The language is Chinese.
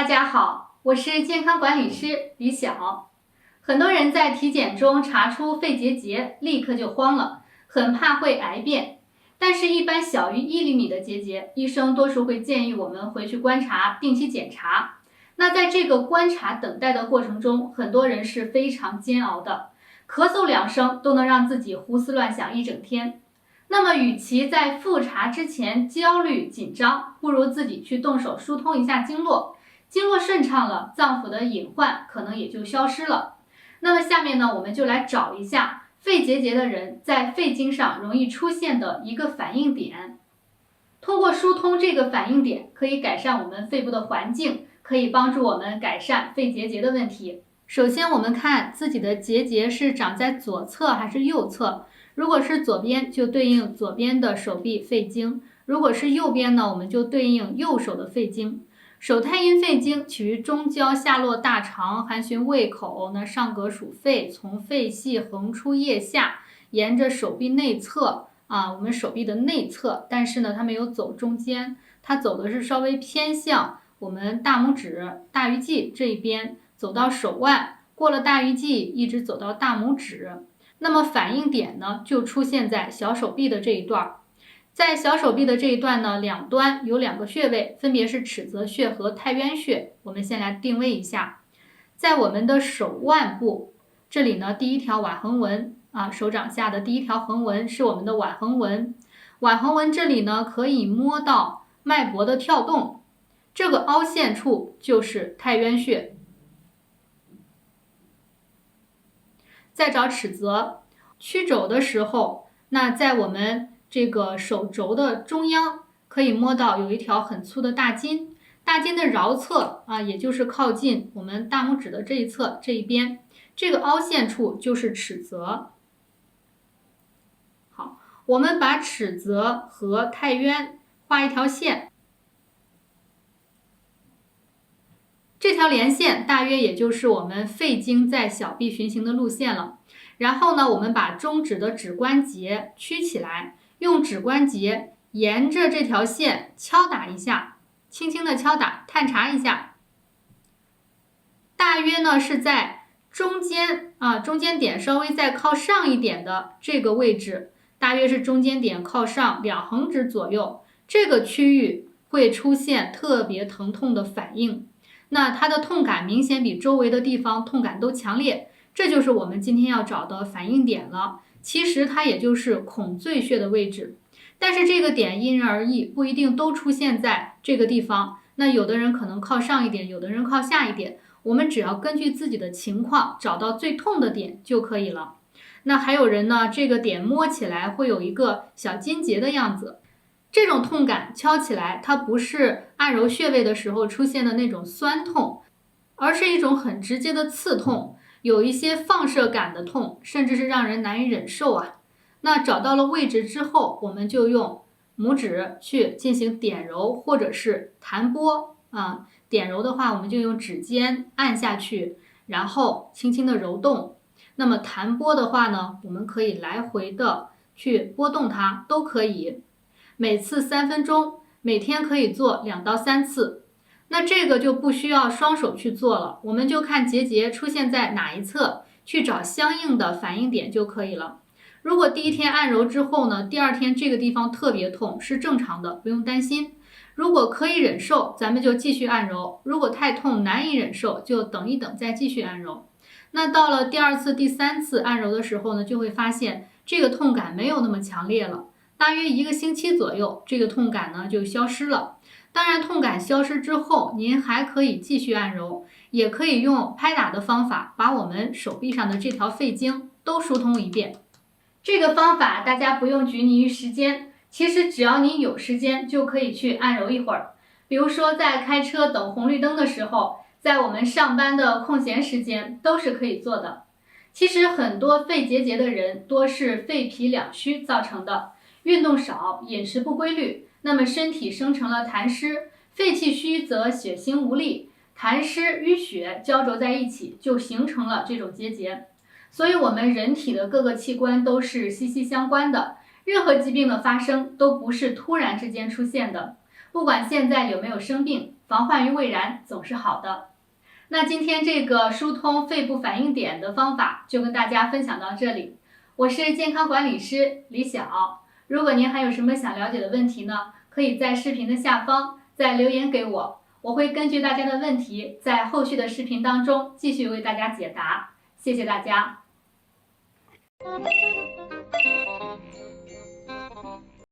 大家好，我是健康管理师李晓。很多人在体检中查出肺结节，立刻就慌了，很怕会癌变。但是，一般小于1厘米的结节，医生多数会建议我们回去观察，定期检查。那在这个观察等待的过程中，很多人是非常煎熬的，咳嗽2声都能让自己胡思乱想一整天。那么，与其在复查之前焦虑紧张，不如自己去动手疏通一下经络。经络顺畅了，脏腑的隐患可能也就消失了。那么下面呢，我们就来找一下肺结节的人在肺经上容易出现的一个反应点。通过疏通这个反应点，可以改善我们肺部的环境，可以帮助我们改善肺结节的问题。首先，我们看自己的结节是长在左侧还是右侧。如果是左边，就对应左边的手臂肺经；如果是右边呢，我们就对应右手的肺经。手太阴肺经起于中焦，下落大肠，含循胃口，那上膈属肺，从肺系横出腋下，沿着手臂内侧我们手臂的内侧，但是呢，它没有走中间，它走的是稍微偏向我们大拇指、大鱼际这一边，走到手腕，过了大鱼际，一直走到大拇指。那么反应点呢，就出现在小手臂的这一段。在小手臂的这一段呢，两端有2个穴位，分别是尺泽穴和太渊穴。我们先来定位一下，在我们的手腕部这里呢，第一条腕横纹手掌下的第一条横纹是我们的腕横纹。腕横纹这里呢，可以摸到脉搏的跳动，这个凹陷处就是太渊穴。再找尺泽，曲肘的时候，那在我们这个手肘的中央可以摸到有一条很粗的大筋，大筋的桡侧也就是靠近我们大拇指的这一侧这一边，这个凹陷处就是尺泽。好，我们把尺泽和太渊画一条线，这条连线大约也就是我们肺经在小臂循行的路线了。然后呢，我们把中指的指关节曲起来，用指关节沿着这条线敲打一下，轻轻的敲打，探查一下，大约呢是在中间中间点稍微再靠上一点的这个位置，大约是中间点靠上2横指左右，这个区域会出现特别疼痛的反应。那它的痛感明显比周围的地方痛感都强烈，这就是我们今天要找的反应点了。其实它也就是孔最穴的位置，但是这个点因人而异，不一定都出现在这个地方。那有的人可能靠上一点，有的人靠下一点，我们只要根据自己的情况找到最痛的点就可以了。那还有人呢，这个点摸起来会有一个小筋结的样子，这种痛感敲起来，它不是按揉穴位的时候出现的那种酸痛，而是一种很直接的刺痛，有一些放射感的痛，甚至是让人难以忍受啊。那找到了位置之后，我们就用拇指去进行点揉或者是弹拨点揉的话，我们就用指尖按下去，然后轻轻的揉动。那么弹拨的话呢，我们可以来回的去拨动它，都可以。每次3分钟，每天可以做2到3次。那这个就不需要双手去做了，我们就看结节出现在哪一侧，去找相应的反应点就可以了。如果第一天按揉之后呢，第2天这个地方特别痛，是正常的，不用担心。如果可以忍受，咱们就继续按揉；如果太痛难以忍受，就等一等再继续按揉。那到了第2次、第3次按揉的时候呢，就会发现这个痛感没有那么强烈了。大约1个星期左右，这个痛感呢就消失了。当然，痛感消失之后，您还可以继续按揉，也可以用拍打的方法，把我们手臂上的这条肺经都疏通一遍。这个方法大家不用拘泥于时间，其实只要你有时间，就可以去按揉一会儿。比如说在开车等红绿灯的时候，在我们上班的空闲时间，都是可以做的。其实很多肺结节的人多是肺脾两虚造成的。运动少，饮食不规律，那么身体生成了痰湿，肺气虚则血行无力，痰湿淤血交轴在一起，就形成了这种结节。所以我们人体的各个器官都是息息相关的，任何疾病的发生都不是突然之间出现的。不管现在有没有生病，防患于未然总是好的。那今天这个疏通肺部反应点的方法就跟大家分享到这里。我是健康管理师李晓，如果您还有什么想了解的问题呢，可以在视频的下方再留言给我，我会根据大家的问题在后续的视频当中继续为大家解答。谢谢大家。